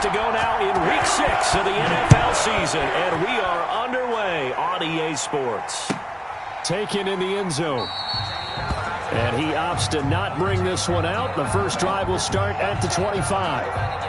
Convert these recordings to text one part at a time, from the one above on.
to go now in Week 6 of the NFL season, and we are underway on EA Sports. Taken in the end zone. And he opts to not bring this one out. The first drive will start at the 25.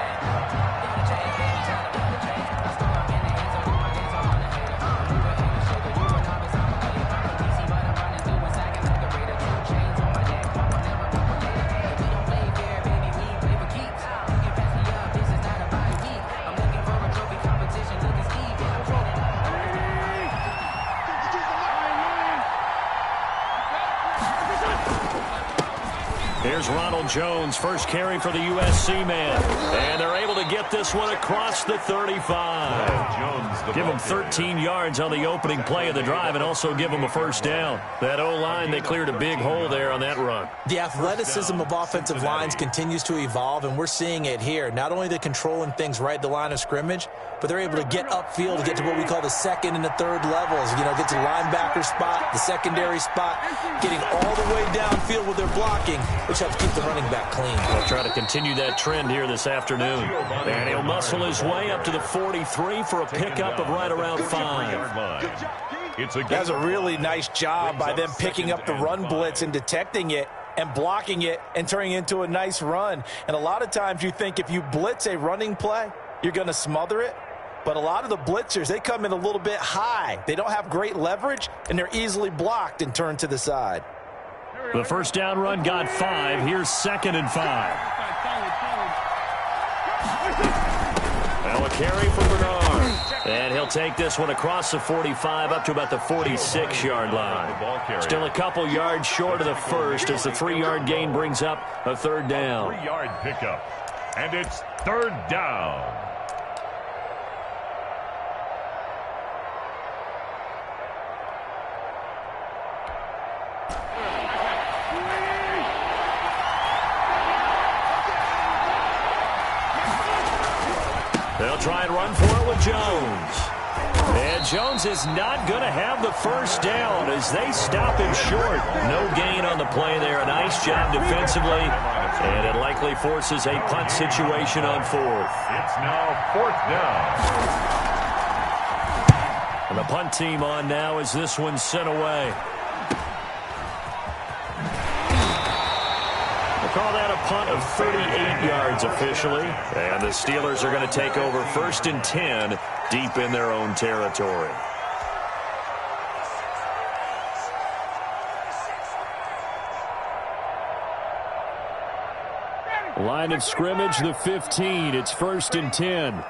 Here's Ronald Jones, first carry for the USC man. And they're able to get this one across the 35. Give them 13 yards on the opening play of the drive and also give them a first down. That O-line, they cleared a big hole there on that run. The athleticism of offensive lines continues to evolve, and we're seeing it here. Not only they're controlling things right at the line of scrimmage, but they're able to get upfield to get to what we call the second and the third levels. You know, get to the linebacker spot, the secondary spot, getting all the way downfield with their blocking, which helps keep the running back clean. They'll try to continue that trend here this afternoon. And he'll muscle his way up to the 43 for a pickup of right around 5. That's a really nice job by them picking up the run blitz and detecting it and blocking it and turning it into a nice run. And a lot of times you think if you blitz a running play, you're going to smother it. But a lot of the blitzers, they come in a little bit high. They don't have great leverage, and they're easily blocked and turned to the side. The first down run got 5. Here's 2nd and 5. Now a carry for Bernard. And he'll take this one across the 45 up to about the 46-yard line. Still a couple yards short of the first as the 3-yard gain brings up a third down. 3-yard pickup. And it's third down. They'll try and run for it with Jones. And Jones is not going to have the first down as they stop him short. No gain on the play there. A nice job defensively. And it likely forces a punt situation on 4th. It's now 4th down. And the punt team on now as this one's sent away. Call that a punt of 38 yards officially. And the Steelers are going to take over 1st and 10 deep in their own territory. Line of scrimmage, the 15. It's 1st and 10.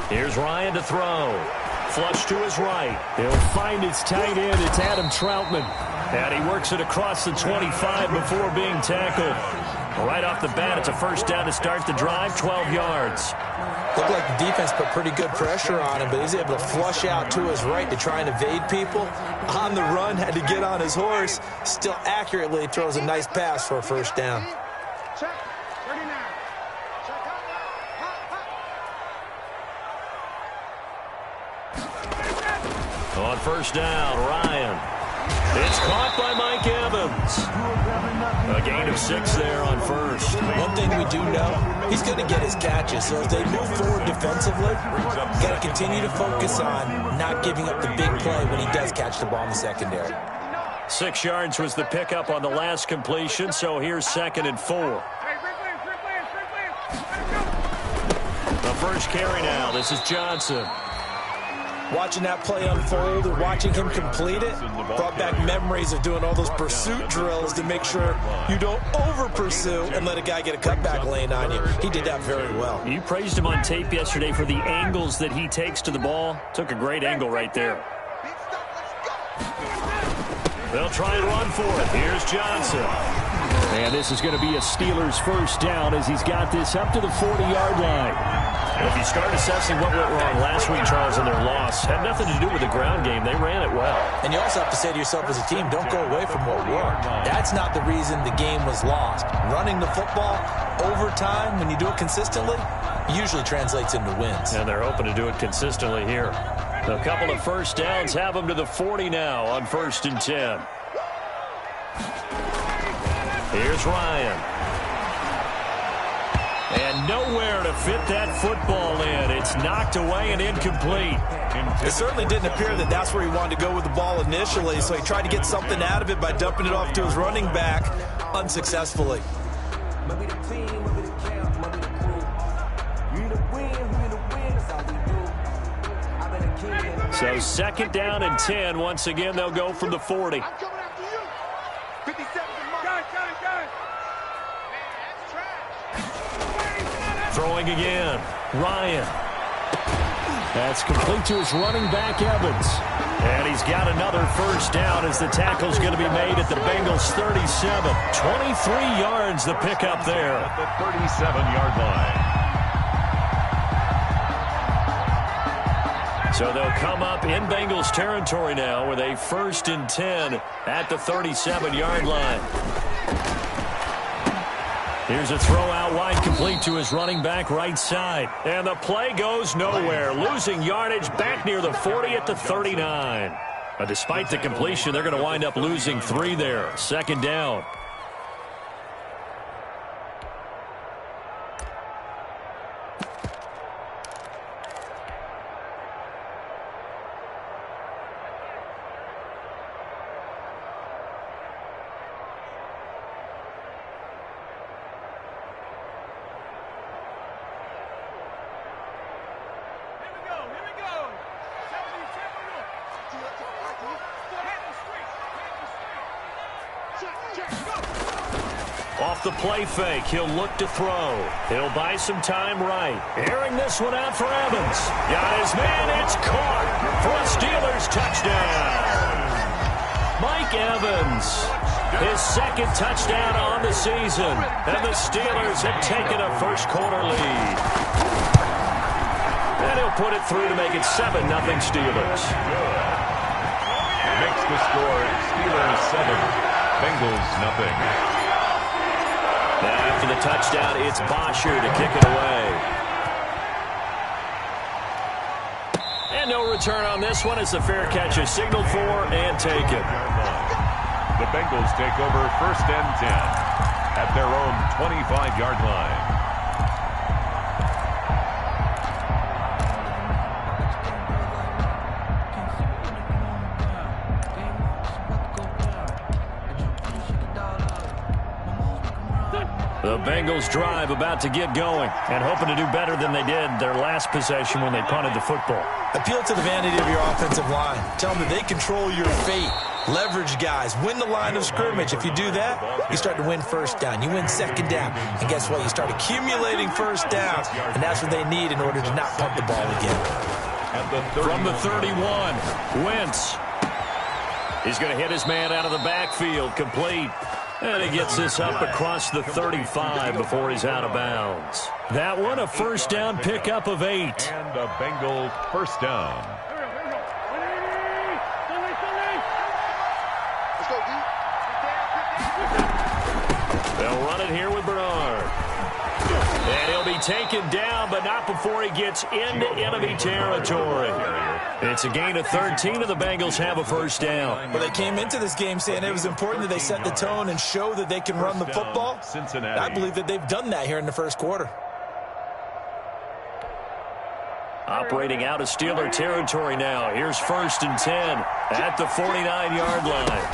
Here's Ryan to throw. Flush to his right. He'll find his tight end. It's Adam Troutman. And he works it across the 25 before being tackled. Right off the bat, it's a first down to start the drive, 12 yards. Looked like the defense put pretty good pressure on him, but he's able to flush out to his right to try and evade people. On the run, had to get on his horse. Still accurately throws a nice pass for a first down. On first down, Ryan. It's caught by Mike Evans. A gain of 6 there on first. One thing we do know, he's going to get his catches. So as they move forward defensively, got to continue to focus on not giving up the big play when he does catch the ball in the secondary. 6 yards was the pickup on the last completion, so here's 2nd and 4. The first carry now. This is Johnson. Watching that play unfold and watching him complete it brought back memories of doing all those pursuit drills to make sure you don't over-pursue and let a guy get a cutback lane on you. He did that very well. You praised him on tape yesterday for the angles that he takes to the ball. Took a great angle right there. They'll try and run for it. Here's Johnson. And this is going to be a Steelers first down as he's got this up to the 40-yard line. If you start assessing what went wrong last week, Charles, in their loss, had nothing to do with the ground game. They ran it well. And you also have to say to yourself as a team, don't go away from what worked. That's not the reason the game was lost. Running the football over time, when you do it consistently, usually translates into wins. And they're hoping to do it consistently here. A couple of first downs have them to the 40 now on 1st and 10. Here's Ryan. And nowhere to fit that football in. It's knocked away and incomplete. It certainly didn't appear that that's where he wanted to go with the ball initially, so he tried to get something out of it by dumping it off to his running back unsuccessfully. So 2nd down and 10. Once again, they'll go from the 40. Throwing again. Ryan. That's complete to his running back, Evans. And he's got another first down as the tackle's going to be made at the Bengals' 37. 23 yards the pickup there. At the 37-yard line. So they'll come up in Bengals territory now with a 1st and 10 at the 37-yard line. Here's a throw out wide, complete to his running back right side. And the play goes nowhere. Losing yardage back near the 40 at the 39. But despite the completion, they're going to wind up losing 3 there. 2nd down. Off the play fake, he'll look to throw. He'll buy some time right. Airing this one out for Evans. Got his man, it's caught for a Steelers touchdown. Mike Evans, his 2nd touchdown on the season. And the Steelers have taken a first-quarter lead. And he'll put it through to make it 7-0 Steelers. Makes the score Steelers 7, Bengals nothing. Now after the touchdown, it's Bosher to kick it away. And no return on this one as the fair catch is signaled for and taken. The Bengals take over 1st and 10 at their own 25-yard line. The Bengals drive about to get going and hoping to do better than they did their last possession when they punted the football. Appeal to the vanity of your offensive line. Tell them that they control your fate. Leverage guys. Win the line of scrimmage. If you do that, you start to win 1st down. You win 2nd down. And guess what? You start accumulating 1st downs. And that's what they need in order to not punt the ball again. From the 31, Wentz. He's going to hit his man out of the backfield. Complete. And he gets this up across the 35 before he's out of bounds. That one, a 1st down pickup of 8. And a Bengal 1st down. They'll run it here with Bernard. And he'll be taken down, but not before he gets into enemy territory. It's a gain of 13, and the Bengals have a 1st down. Well, they came into this game saying it was important that they set the tone and show that they can run the football. Cincinnati. I believe that they've done that here in the 1st quarter. Operating out of Steeler territory now. Here's 1st and 10 at the 49-yard line.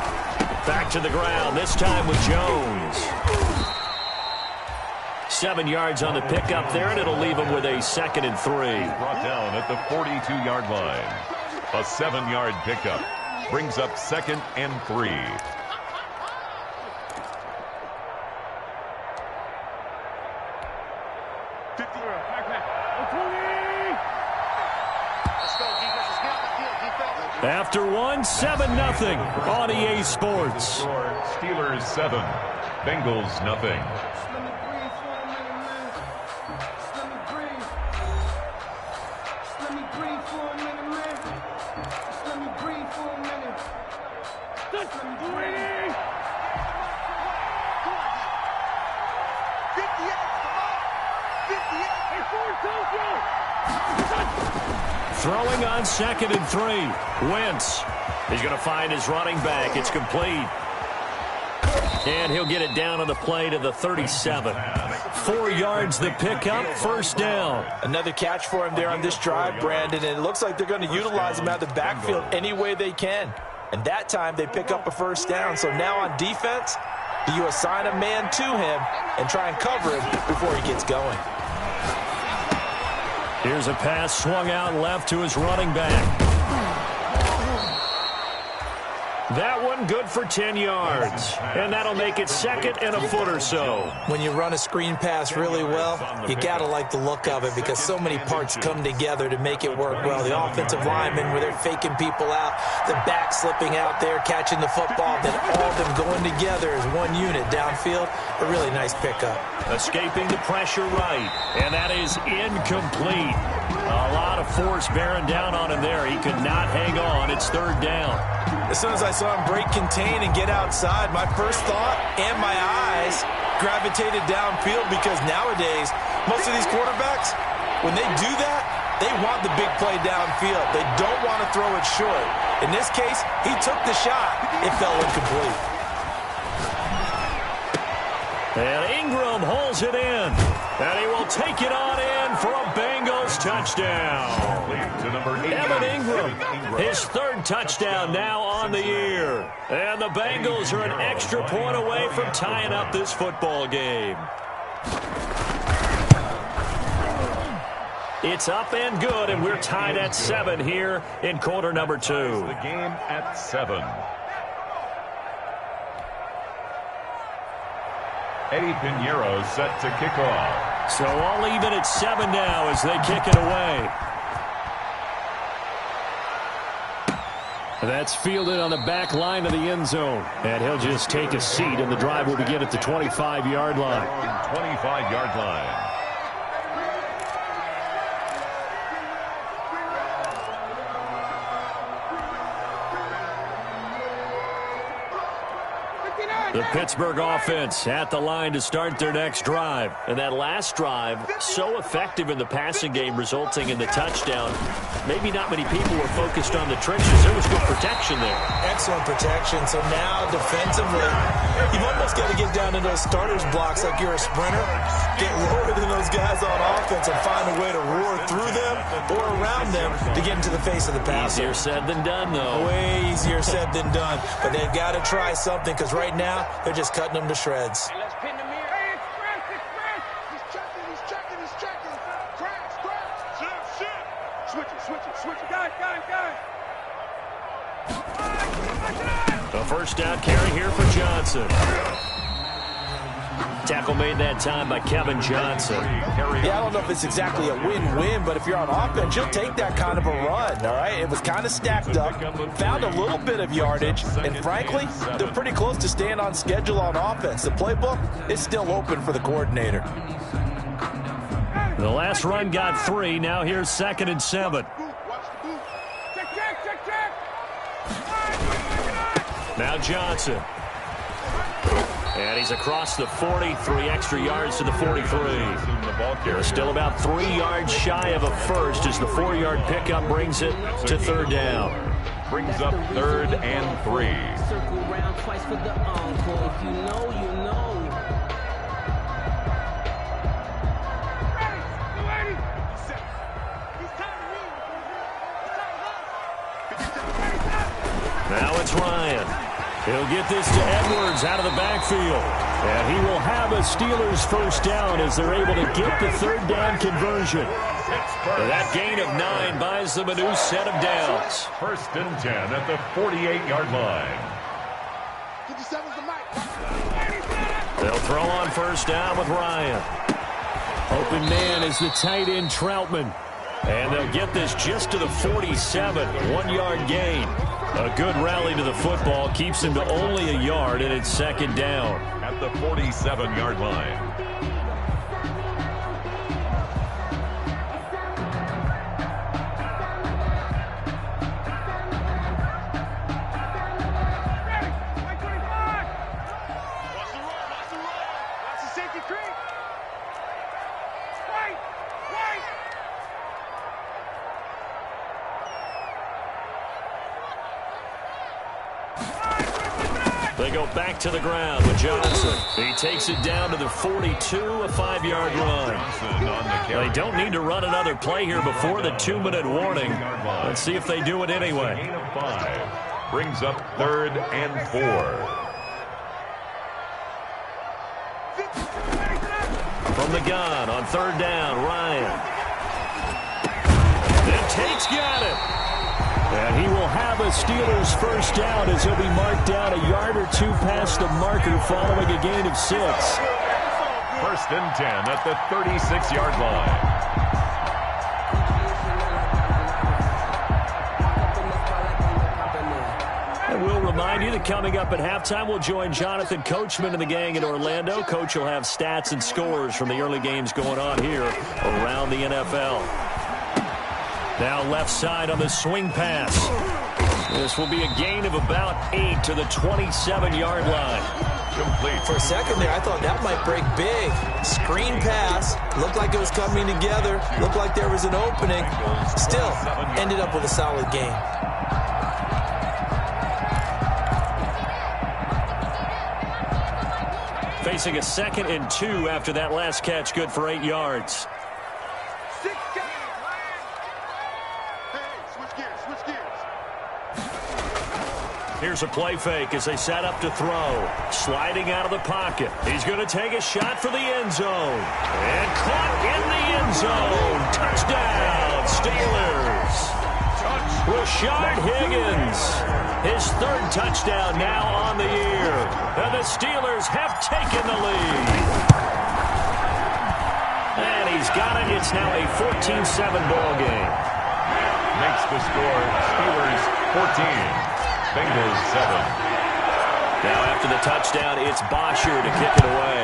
Back to the ground, this time with Jones. 7 yards on the pickup there, and it'll leave him with a 2nd and 3. Brought down at the 42-yard line. A 7-yard pickup brings up 2nd and 3. After one, 7-0 on EA Sports. Steelers 7, Bengals nothing. Throwing on 2nd and 3. Wentz. He's going to find his running back. It's complete. And he'll get it down on the play to the 37. 4 yards the pickup, first down. Another catch for him there on this drive, Brandon, and it looks like they're going to utilize him out of the backfield any way they can. And that time they pick up a first down. So now on defense, do you assign a man to him and try and cover him before he gets going? Here's a pass swung out left to his running back. That one good for 10 yards. And that'll make it 2nd and a foot or so. When you run a screen pass really well, you got to like the look of it because so many parts come together to make it work well. The offensive linemen, where they're faking people out, the back slipping out there, catching the football, then all of them going together as one unit downfield. A really nice pickup. Escaping the pressure right, and that is incomplete. A lot of force bearing down on him there. He could not hang on. It's 3rd down. As soon as I saw him break contain and get outside, my first thought and my eyes gravitated downfield because nowadays, most of these quarterbacks, when they do that, they want the big play downfield. They don't want to throw it short. In this case, he took the shot. It fell incomplete. And Ingram holds it in. And he will take it on in for a Bengals touchdown. To number 8. Evan Ingram, his 3rd touchdown now on the year. And the Bengals are an extra point away from tying up this football game. It's up and good, and we're tied at 7 here in quarter number 2. The game at 7. Eddie Pinheiro set to kick off. So all even at 7 now as they kick it away. That's fielded on the back line of the end zone. And he'll just take a seat, and the drive will begin at the 25-yard line. 25-yard line. The Pittsburgh offense at the line to start their next drive. And that last drive, so effective in the passing game, resulting in the touchdown. Maybe not many people were focused on the trenches. There was good protection there. Excellent protection. So now defensively, you've almost got to get down to those starters blocks like you're a sprinter. Get lower than those guys on offense and find a way to roar through them or around them to get into the face of the passer. Easier said than done, though. Way easier said than done. But they've got to try something because right now, they're just cutting them to shreds. Hey, let's pin the mirror. Hey, express. He's checking. Crash. Shift. Switch it. Got it. A first down carry here for Johnson. Tackle made that time by Kevin Johnson. Yeah, I don't know if it's exactly a win-win, but if you're on offense, you'll take that kind of a run, all right? It was kind of stacked up, found a little bit of yardage, and frankly, they're pretty close to staying on schedule on offense. The playbook is still open for the coordinator. The last run got 3. Now here's 2nd and 7. Now Johnson. And he's across the 40, 3 extra yards to the 43. They're still about 3 yards shy of a first as the 4-yard pickup brings it to 3rd down. Brings up 3rd and 3. Circle round twice for the encore. If you know, you know. Now it's Ryan. He'll get this to Edwards out of the backfield. And he will have a Steelers first down as they're able to get the 3rd down conversion. And that gain of 9 buys them a new set of downs. 1st and 10 at the 48-yard line. They'll throw on first down with Ryan. Open man is the tight end Troutman. And they'll get this just to the 47, 1-yard gain. A good rally to the football keeps him to only a yard, and it's 2nd down. At the 47-yard line. They go back to the ground with Johnson. He takes it down to the 42, a 5-yard run. They don't need to run another play here before the 2-minute warning. Let's see if they do it anyway. Gain of 5. Brings up 3rd and 4. From the gun on 3rd down, Ryan. And Tate's got it. And he will have a Steelers first down as he'll be marked down a yard or 2 past the marker following a gain of 6. 1st and 10 at the 36-yard line. And we'll remind you that coming up at halftime, we'll join Jonathan Coachman and the gang in Orlando. Coach will have stats and scores from the early games going on here around the NFL. Now left side on the swing pass. This will be a gain of about 8 to the 27-yard line. Complete. For a second there, I thought that might break big. Screen pass. Looked like it was coming together. Looked like there was an opening. Still, ended up with a solid game. Facing a 2nd and 2 after that last catch, good for 8 yards. Here's a play fake as they set up to throw. Sliding out of the pocket. He's going to take a shot for the end zone. And caught in the end zone. Touchdown, Steelers. Rashard Higgins. His 3rd touchdown now on the year. And the Steelers have taken the lead. And he's got it. It's now a 14-7 ball game. Makes the score Steelers 14. Bengals 7. Now after the touchdown, it's Bosher to kick it away.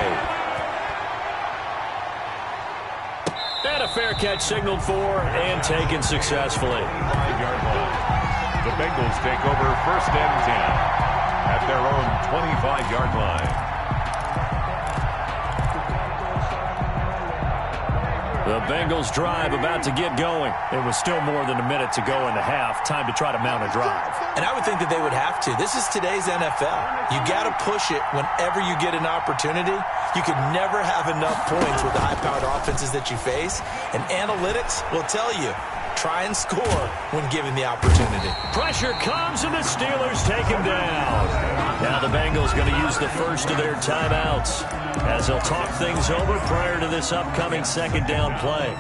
And a fair catch signaled for and taken successfully. 5-yard line. The Bengals take over 1st and 10 at their own 25-yard line. The Bengals drive about to get going. It was still more than a minute to go in the half. Time to try to mount a drive. And I would think that they would have to. This is today's NFL. You got to push it whenever you get an opportunity. You can never have enough points with the high-powered offenses that you face. And analytics will tell you, try and score when given the opportunity. Pressure comes and the Steelers take him down. Now the Bengals going to use the first of their timeouts as they'll talk things over prior to this upcoming 2nd down play.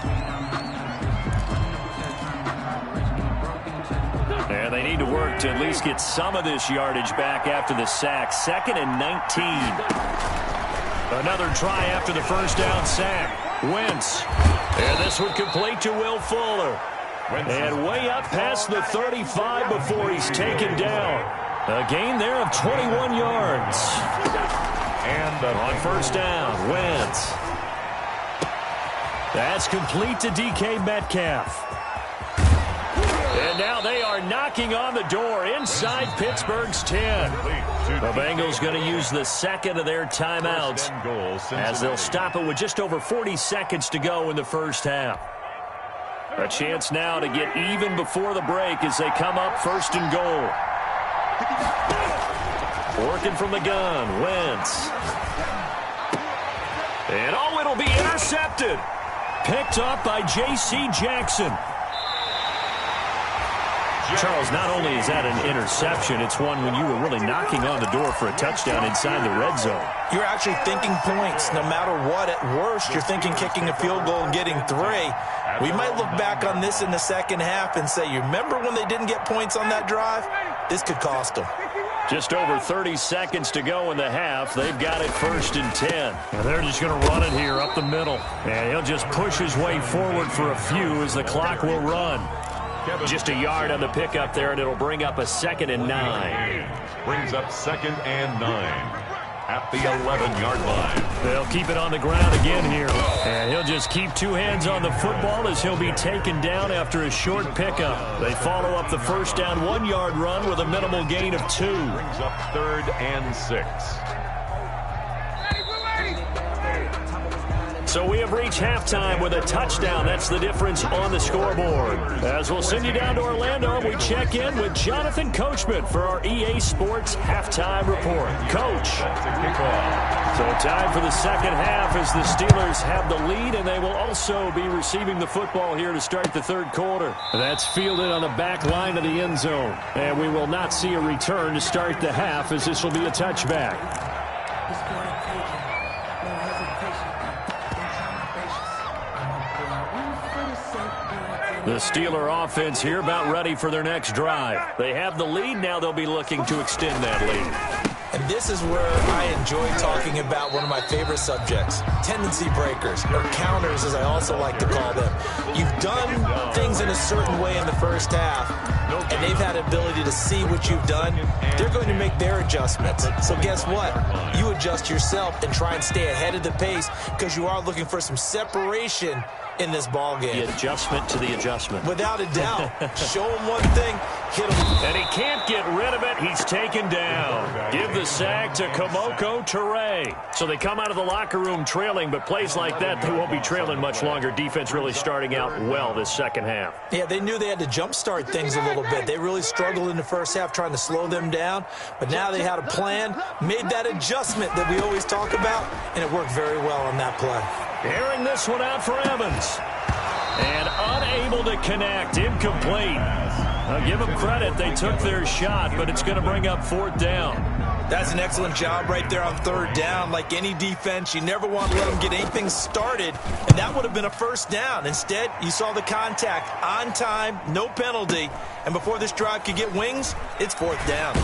And they need to work to at least get some of this yardage back after the sack. 2nd and 19. Another try after the first down sack. Wentz. And this one complete to Will Fuller. And way up past the 35 before he's taken down. A gain there of 21 yards. And on first down, Wentz. That's complete to DK Metcalf. And now they are knocking on the door inside Pittsburgh's 10. The Bengals going to use the 2nd of their timeouts as they'll stop it with just over 40 seconds to go in the first half. A chance now to get even before the break as they come up 1st and goal. Working from the gun, Wentz. And oh, it'll be intercepted. Picked up by J.C. Jackson. Charles, not only is that an interception, it's one when you were really knocking on the door for a touchdown inside the red zone. You're actually thinking points. No matter what, at worst, you're thinking kicking a field goal and getting 3. We might look back on this in the second half and say, you remember when they didn't get points on that drive? This could cost them. Just over 30 seconds to go in the half. They've got it 1st and 10. And they're just going to run it here up the middle. And he'll just push his way forward for a few as the clock will run. Just a yard on the pickup there, and it'll bring up a 2nd and 9. Brings up 2nd and 9 at the 11-yard line. They'll keep it on the ground again here. And he'll just keep 2 hands on the football as he'll be taken down after a short pickup. They follow up the first down 1-yard run with a minimal gain of 2. Brings up 3rd and 6. So we have reached halftime with a touchdown. That's the difference on the scoreboard. As we'll send you down to Orlando, we check in with Jonathan Coachman for our EA Sports Halftime Report. Coach. So time for the second half as the Steelers have the lead, and they will also be receiving the football here to start the third quarter. That's fielded on the back line of the end zone. And we will not see a return to start the half as this will be a touchback. The Steeler offense here about ready for their next drive. They have the lead. Now they'll be looking to extend that lead. And this is where I enjoy talking about one of my favorite subjects, tendency breakers, or counters as I also like to call them. You've done things in a certain way in the first half, and they've had ability to see what you've done. They're going to make their adjustments. So guess what? You adjust yourself and try and stay ahead of the pace because you are looking for some separation in this ball game. The adjustment to the adjustment. Without a doubt. Show him one thing, hit him. And he can't get rid of it. He's taken down. Give the sack to Kamoko Toure. So they come out of the locker room trailing, but plays like that, they won't be trailing much longer. Defense really starting out well this second half. Yeah, they knew they had to jumpstart things a little bit. They really struggled in the first half trying to slow them down, but now they had a plan, made that adjustment that we always talk about, and it worked very well on that play. Airing this one out for Evans. And unable to connect. Incomplete. I'll give them credit. They took their shot, but it's going to bring up fourth down. That's an excellent job right there on third down. Like any defense, you never want to let them get anything started, and that would have been a first down. Instead, you saw the contact on time, no penalty, and before this drive could get wings, it's fourth down.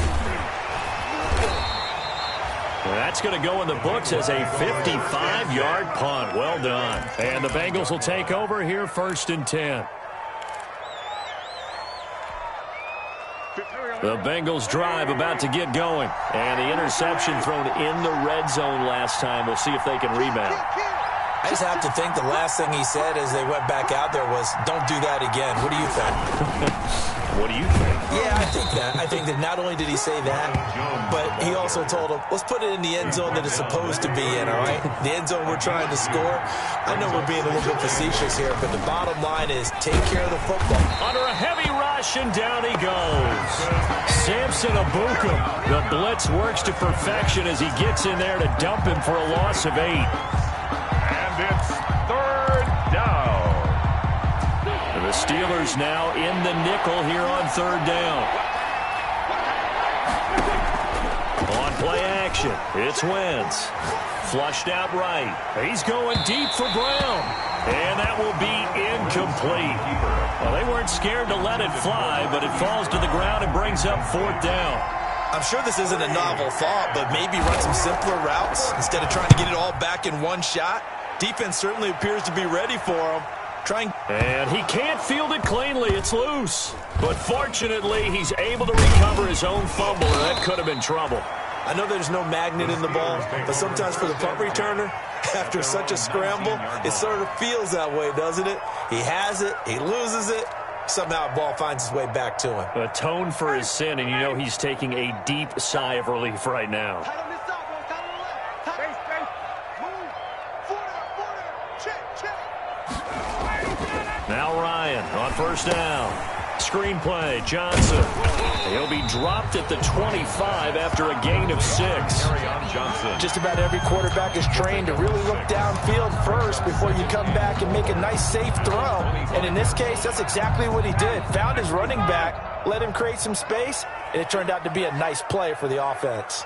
That's going to go in the books as a 55-yard punt. Well done. And the Bengals will take over here first and 10. The Bengals drive about to get going. And the interception thrown in the red zone last time. We'll see if they can rebound. I just have to think the last thing he said as they went back out there was, don't do that again. What do you think? What do you think? Yeah, I think that. I think that not only did he say that, but he also told him, let's put it in the end zone that it's supposed to be in, all right? The end zone we're trying to score. I know we're being a little bit facetious here, but the bottom line is take care of the football. Under a heavy rush, and down he goes. Samson Abukum. The blitz works to perfection as he gets in there to dump him for a loss of 8. And it's third down. And the Steelers now in the nickel here on third down. On play action, it's Wentz. Flushed out right. He's going deep for Brown. And that will be incomplete. Well, they weren't scared to let it fly, but it falls to the ground and brings up fourth down. I'm sure this isn't a novel thought, but maybe run some simpler routes instead of trying to get it all back in one shot. Defense certainly appears to be ready for him. And he can't field it cleanly. It's loose. But fortunately, he's able to recover his own fumble, and that could have been trouble. I know there's no magnet in the ball, but sometimes for the punt returner, after such a scramble, it sort of feels that way, doesn't it? He has it, he loses it, somehow a ball finds its way back to him. Atone for his sin, and you know he's taking a deep sigh of relief right now. Now Ryan on first down. Screenplay, Johnson. He'll be dropped at the 25 after a gain of 6. Just about every quarterback is trained to really look downfield first before you come back and make a nice, safe throw. And in this case, that's exactly what he did. Found his running back, let him create some space, and it turned out to be a nice play for the offense.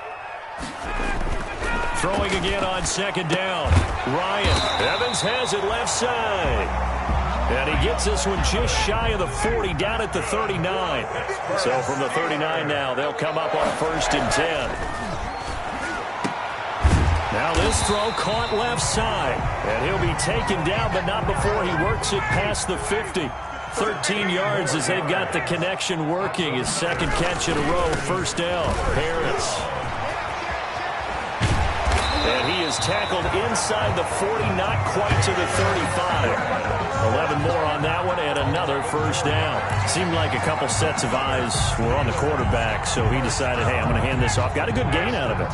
Throwing again on second down. Ryan. Evans has it left side. And he gets this one just shy of the 40, down at the 39. So from the 39 now, they'll come up on first and 10. Now this throw caught left side. And he'll be taken down, but not before he works it past the 50. 13 yards as they've got the connection working. His second catch in a row, first down. Harris. And he is tackled inside the 40, not quite to the 35. 11 more on that one, and another first down. Seemed like a couple sets of eyes were on the quarterback, so he decided, hey, I'm going to hand this off. Got a good gain out of it.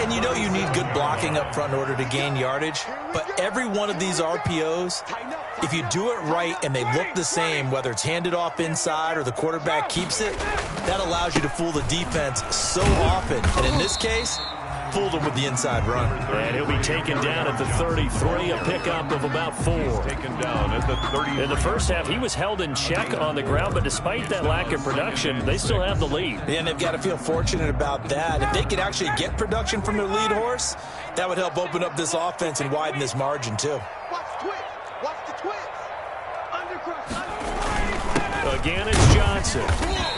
And you know you need good blocking up front in order to gain yardage, but every one of these RPOs, if you do it right and they look the same, whether it's handed off inside or the quarterback keeps it, that allows you to fool the defense so often. And in this case, fooled him with the inside run. And he'll be taken down at the 33, a pickup of about 4. Taken down at the 33. In the first half, he was held in check on the ground, but despite that lack of production, they still have the lead. And they've got to feel fortunate about that. If they could actually get production from their lead horse, that would help open up this offense and widen this margin too. Watch twist. Watch the twist. Undercross. Again, it's Johnson.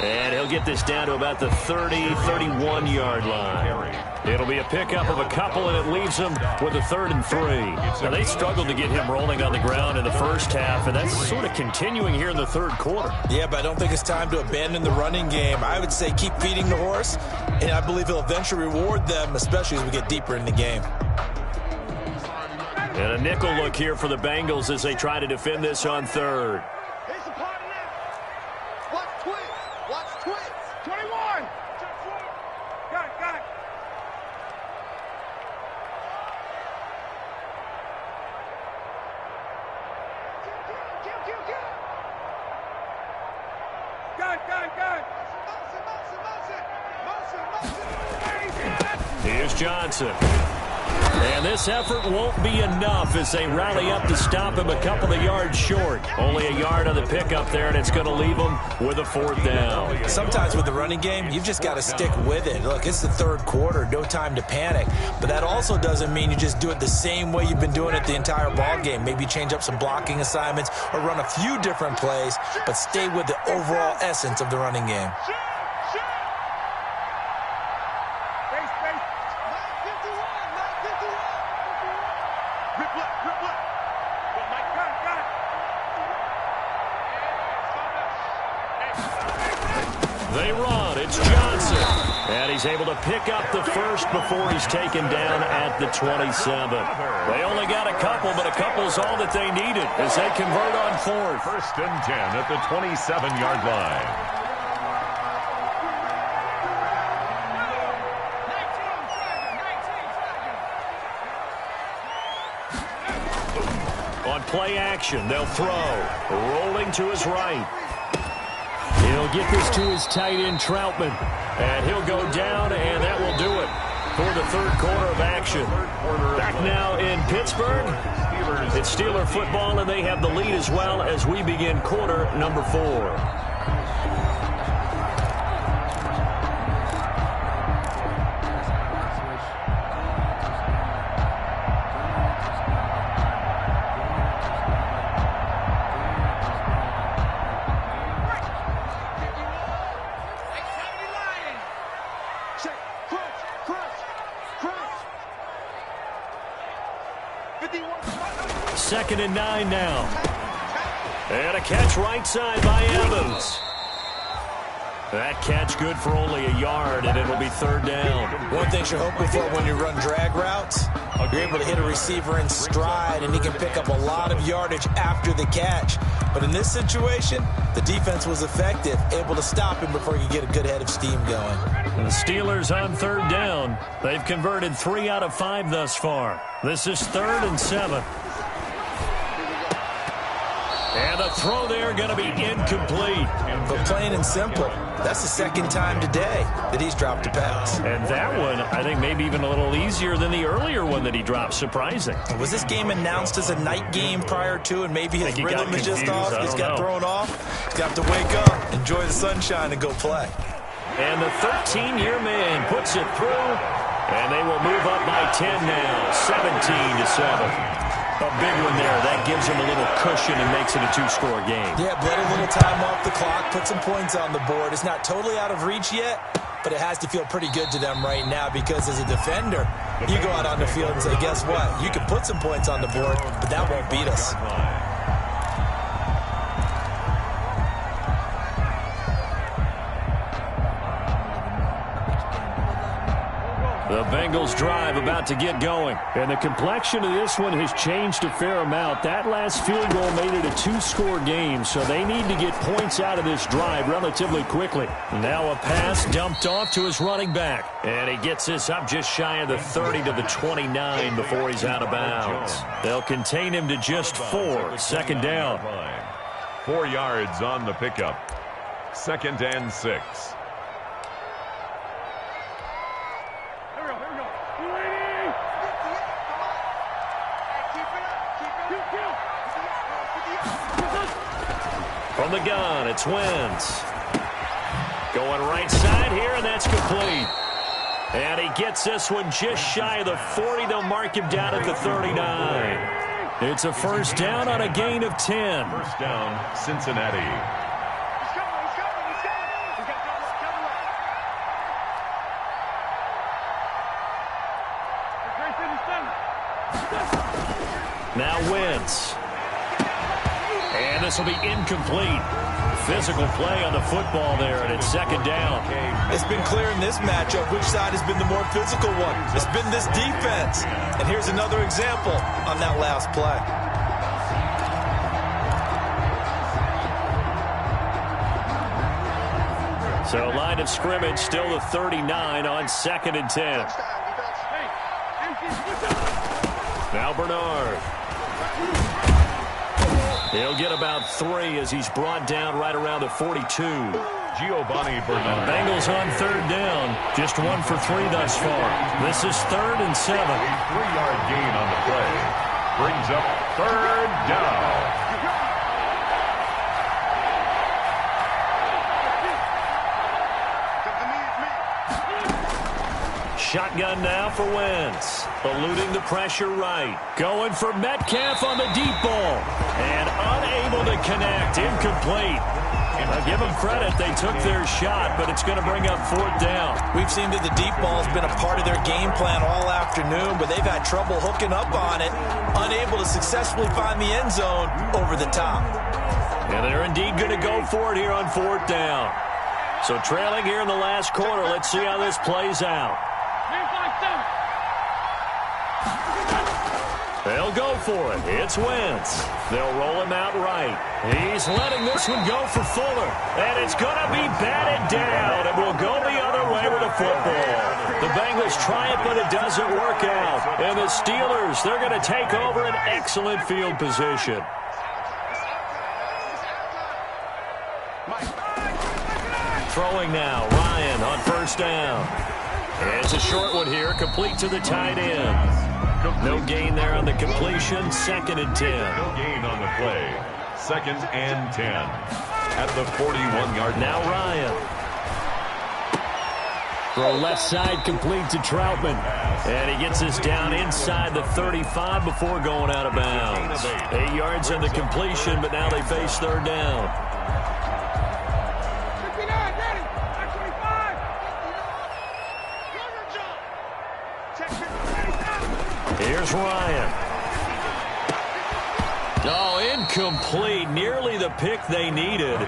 And he'll get this down to about the 30, 31-yard line. It'll be a pickup of a couple, and it leaves them with a 3rd and 3. Now, they struggled to get him rolling on the ground in the first half, and that's sort of continuing here in the third quarter. Yeah, but I don't think it's time to abandon the running game. I would say keep feeding the horse, and I believe he'll eventually reward them, especially as we get deeper in the game. And a nickel look here for the Bengals as they try to defend this on 3rd. Here's the party now. Watch twist. Watch twist. 21. Got it. Got it. Kill. Got it. Motion. Here's Johnson. And this effort won't be enough as they rally up to stop him a couple of yards short. Only a yard on the pickup there, and it's going to leave him with a 4th down. Sometimes with the running game, you've just got to stick with it. Look, it's the third quarter, no time to panic. But that also doesn't mean you just do it the same way you've been doing it the entire ball game. Maybe change up some blocking assignments or run a few different plays, but stay with the overall essence of the running game. They run. It's Johnson. And he's able to pick up the first before he's taken down at the 27. They only got a couple, but a couple's all that they needed as they convert on 4th. 1st and 10 at the 27-yard line. On play action, they'll throw. Rolling to his right. He'll get this to his tight end, Troutman. And he'll go down, and that will do it for the third quarter of action. Back now in Pittsburgh. It's Steeler football, and they have the lead as well as we begin quarter number 4. Second and 9 now. And a catch right side by Evans. That catch good for only a yard, and it'll be 3rd down. One thing you're hoping for when you run drag routes, you're able to hit a receiver in stride, and he can pick up a lot of yardage after the catch. But in this situation, the defense was effective, able to stop him before he could get a good head of steam going. And the Steelers on 3rd down. They've converted 3 out of 5 thus far. This is 3rd and 7. And the throw there going to be incomplete. But plain and simple, that's the second time today that he's dropped a pass. And that one, I think, maybe even a little easier than the earlier one that he dropped. Surprising. Was this game announced as a night game prior to, and maybe his rhythm is just off? He's got thrown off. He's got to wake up, enjoy the sunshine, and go play. And the 13-year man puts it through, and they will move up by 10 now, 17-7. A big one there. That gives him a little cushion and makes it a 2-score game. Yeah, bled a little time off the clock, put some points on the board. It's not totally out of reach yet, but it has to feel pretty good to them right now because as a defender, you go out on the field and say, guess what? You can put some points on the board, but that won't beat us. The Bengals drive about to get going. And the complexion of this one has changed a fair amount. That last field goal made it a two-score game, so they need to get points out of this drive relatively quickly. Now a pass dumped off to his running back. And he gets this up just shy of the 30 to the 29 before he's out of bounds. They'll contain him to just 4. Second down. 4 yards on the pickup. 2nd and 6. From the gun, it's Wentz. Going right side here, and that's complete. And he gets this one just shy of the 40. They'll mark him down at the 39. It's a first down on a gain of 10. First down, Cincinnati. Now Wentz. And this will be incomplete. Physical play on the football there, and it's second down. It's been clear in this matchup which side has been the more physical one. It's been this defense. And here's another example on that last play. So line of scrimmage still the 39 on 2nd and 10. Now Bernard. He'll get about 3 as he's brought down right around the 42. Giovanni Bernard. Bengals on 3rd down. Just 1 for 3 thus far. This is 3rd and 7. A 3-yard gain on the play. Brings up 3rd down. Shotgun now for Wentz. Eluding the pressure right. Going for Metcalf on the deep ball. And unable to connect. Incomplete. I'll give them credit. They took their shot, but it's going to bring up 4th down. We've seen that the deep ball has been a part of their game plan all afternoon, but they've had trouble hooking up on it. Unable to successfully find the end zone over the top. And they're indeed going to go for it here on 4th down. So trailing here in the last quarter. Let's see how this plays out. They'll go for it. It's Wentz. They'll roll him out right. He's letting this one go for Fuller. And it's going to be batted down. And will go the other way with the football. The Bengals try it, but it doesn't work out. And the Steelers, they're going to take over an excellent field position. Throwing now. Ryan on 1st down. It's a short one here, complete to the tight end. No gain there on the completion, 2nd and 10. No gain on the play, 2nd and 10. At the 41-yard line. Now Ryan. Throw left side, complete to Troutman. And he gets this down inside the 35 before going out of bounds. 8 yards on the completion, but now they face 3rd down. Here's Ryan. Oh, incomplete. Nearly the pick they needed.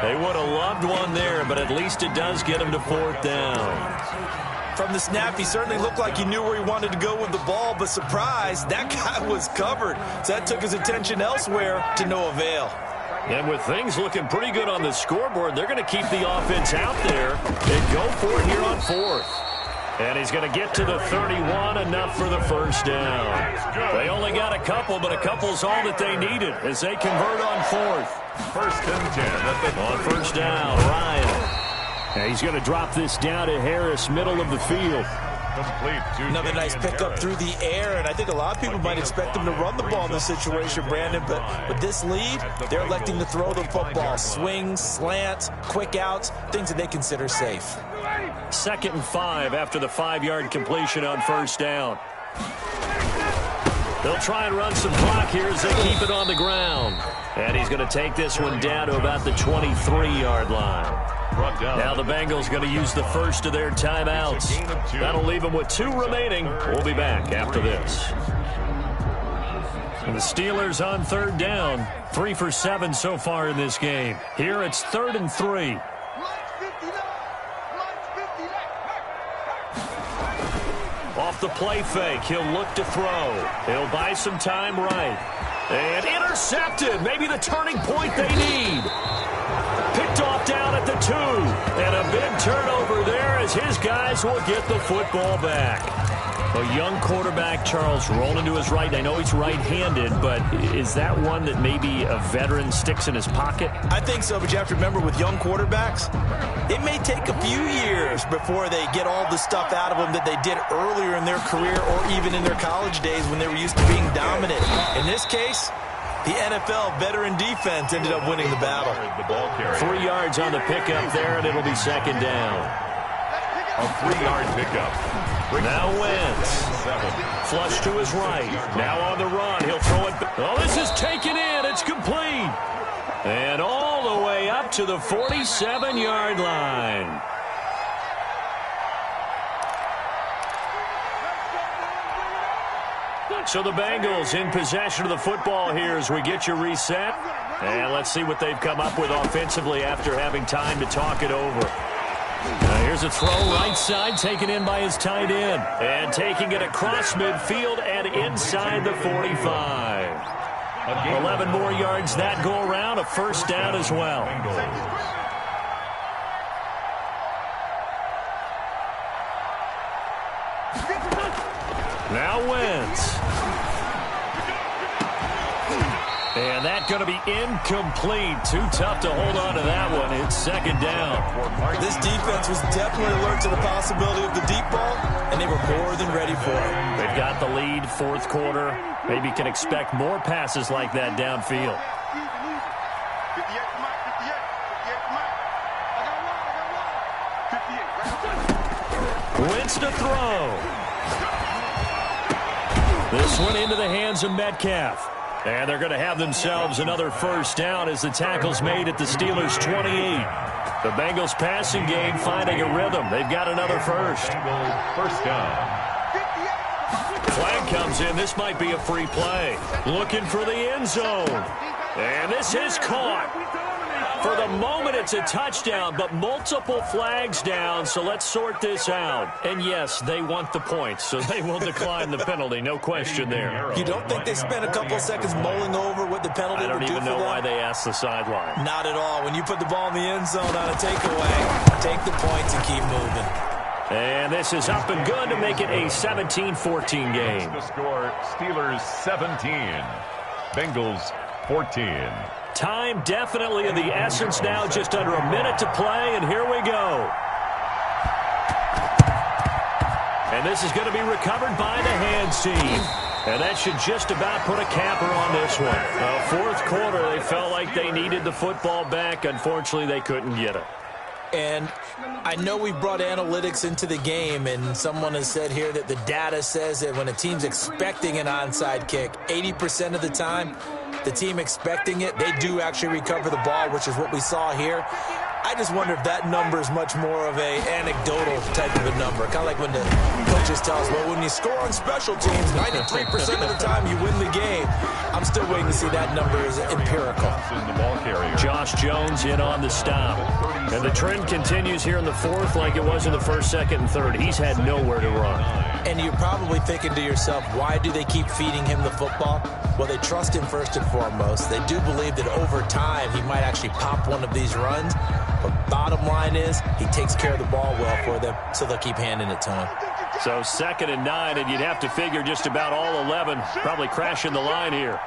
They would have loved one there, but at least it does get him to 4th down. From the snap, he certainly looked like he knew where he wanted to go with the ball, but surprise, that guy was covered. So that took his attention elsewhere to no avail. And with things looking pretty good on the scoreboard, they're going to keep the offense out there and go for it here on 4th. And he's going to get to the 31, enough for the 1st down. They only got a couple, but a couple's all that they needed as they convert on 4th. 1st and 10. On 1st down, Ryan. And he's going to drop this down to Harris, middle of the field. Complete to another nice pickup through the air, and I think a lot of people might expect them to run the ball in this situation, Brandon, but with this lead, they're electing to throw the football. Swings, slants, quick outs, things that they consider safe. 2nd and 5 after the 5-yard completion on 1st down. They'll try and run some clock here as they keep it on the ground. And he's going to take this one down to about the 23-yard line. Now the Bengals going to use the first of their timeouts. That'll leave them with 2 remaining. We'll be back after this. And the Steelers on 3rd down. 3 for 7 so far in this game. Here it's 3rd and 3. off the play fake. He'll look to throw. He'll buy some time right. And intercepted. Maybe the turning point they need. Picked off down at the 2. And a big turnover there as his guys will get the football back. A young quarterback, Charles, rolling to his right. I know he's right-handed, but is that one that maybe a veteran sticks in his pocket? I think so, but you have to remember with young quarterbacks, it may take a few years before they get all the stuff out of them that they did earlier in their career or even in their college days when they were used to being dominant. In this case, the NFL veteran defense ended up winning the battle. 3 yards on the pickup there, and it'll be second down. A 3-yard pickup. Now Wentz. Flush to his right. Now on the run. He'll throw it. Oh, this is taken in. It's complete. And all the way up to the 47-yard line. So the Bengals in possession of the football here as we get you reset. And let's see what they've come up with offensively after having time to talk it over. Here's a throw right side, taken in by his tight end. And taking it across midfield and inside the 45. 11 more yards that go around, a first down as well. Now Wentz. And that's going to be incomplete. Too tough to hold on to that one. It's second down. This defense was definitely alert to the possibility of the deep ball, and they were more than ready for it. They've got the lead, fourth quarter. Maybe can expect more passes like that downfield. Wentz to throw. This one into the hands of Metcalf. And they're going to have themselves another first down as the tackle's made at the Steelers' 28. The Bengals passing game finding a rhythm. They've got another first. First down. Flag comes in. This might be a free play. Looking for the end zone. And this is caught. For the moment, it's a touchdown, but multiple flags down, so let's sort this out. And, yes, they want the points, so they will decline the penalty. No question there. You don't think they spent a couple of seconds mulling over what the penalty would do for them? I don't even know why they asked the sideline. Not at all. When you put the ball in the end zone on a takeaway, take the points and keep moving. And this is up and good to make it a 17-14 game. The score, Steelers 17, Bengals 14. Time definitely of the essence now, just under a minute to play, and here we go. And this is going to be recovered by the hands team. And that should just about put a capper on this one. Fourth quarter, they felt like they needed the football back. Unfortunately, they couldn't get it. And I know we brought analytics into the game, and someone has said here that the data says that when a team's expecting an onside kick, 80% of the time, the team expecting it, they do actually recover the ball, which is what we saw here. I just wonder if that number is much more of a anecdotal type of a number. Kind of like when the coaches tell us, well, when you score on special teams, 93% of the time you win the game. I'm still waiting to see that number is empirical. Josh Jones in on the stop. And the trend continues here in the fourth like it was in the first, second, and third. He's had nowhere to run. And you're probably thinking to yourself, why do they keep feeding him the football? Well, they trust him first and foremost. They do believe that over time he might actually pop one of these runs. But bottom line is he takes care of the ball well for them, so they'll keep handing it to him. So 2nd and 9, and you'd have to figure just about all 11 probably crashing the line here.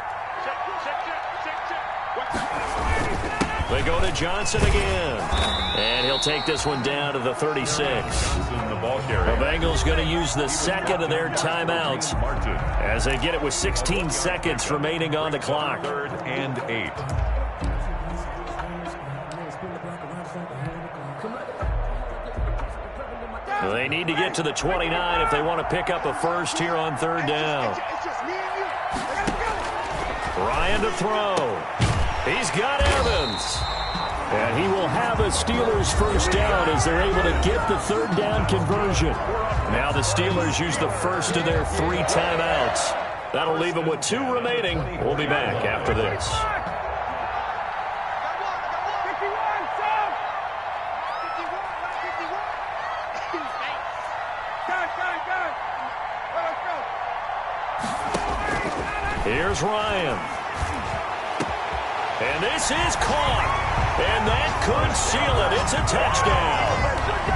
They go to Johnson again. And he'll take this one down to the 36. The Bengals going to use the second of their timeouts as they get it with 16 seconds remaining on the clock. 3rd and 8. They need to get to the 29 if they want to pick up a first here on 3rd down. Ryan to throw. He's got Evans. And he will have a Steelers first down as they're able to get the 3rd down conversion. Now the Steelers use the first of their 3 timeouts. That'll leave them with 2 remaining. We'll be back after this. Here's Ryan. And this is caught. And that could seal it. It's a touchdown.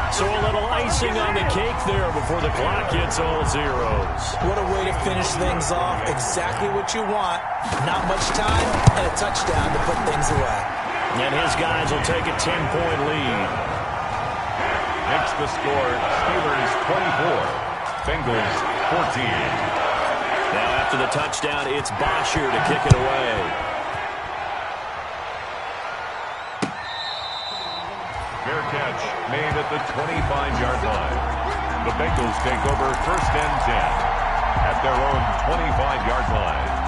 So a little icing on the cake there before the clock hits all zeros. What a way to finish things off. Exactly what you want. Not much time and a touchdown to put things away. And his guys will take a 10-point lead. Makes the score Steelers 24, Bengals 14. Now after the touchdown, it's Bosher to kick it away. Fair catch made at the 25-yard line. The Bengals take over 1st and 10 at their own 25-yard line.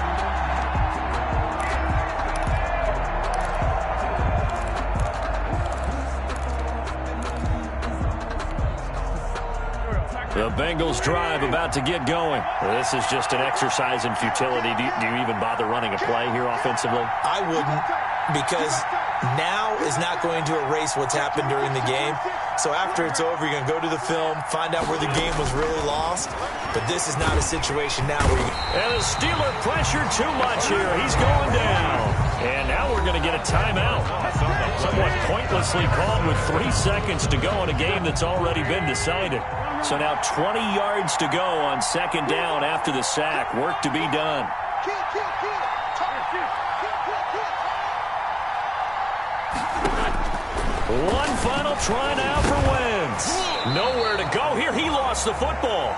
The Bengals drive about to get going. Well, this is just an exercise in futility. Do you even bother running a play here offensively? I wouldn't, because now is not going to erase what's happened during the game. So after it's over, you're going to go to the film, find out where the game was really lost. But this is not a situation now where you... And the Steeler pressured too much here. He's going down. And now we're going to get a timeout. Somewhat pointlessly called with 3 seconds to go in a game that's already been decided. So now 20 yards to go on 2nd down after the sack. Work to be done. One final try now for Wentz. Nowhere to go here. He lost the football.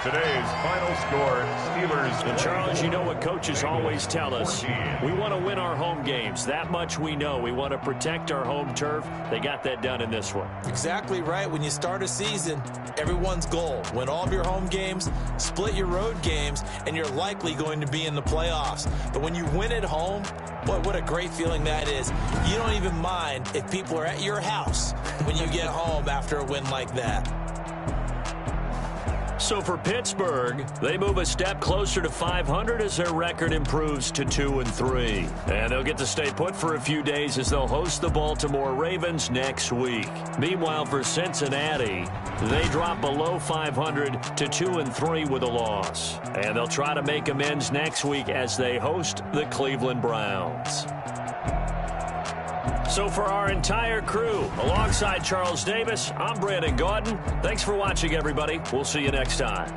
Today's final score, Steelers. And Charles, you know what coaches always tell us. We want to win our home games. That much we know. We want to protect our home turf. They got that done in this one. Exactly right. When you start a season, everyone's goal: win all of your home games, split your road games, and you're likely going to be in the playoffs. But when you win at home, boy, what a great feeling that is. You don't even mind if people are at your house when you get home after a win like that. So for Pittsburgh, they move a step closer to 500 as their record improves to 2-3. And they'll get to stay put for a few days as they'll host the Baltimore Ravens next week. Meanwhile, for Cincinnati, they drop below 500 to 2-3 with a loss. And they'll try to make amends next week as they host the Cleveland Browns. So for our entire crew, alongside Charles Davis, I'm Brandon Gaudin. Thanks for watching, everybody. We'll see you next time.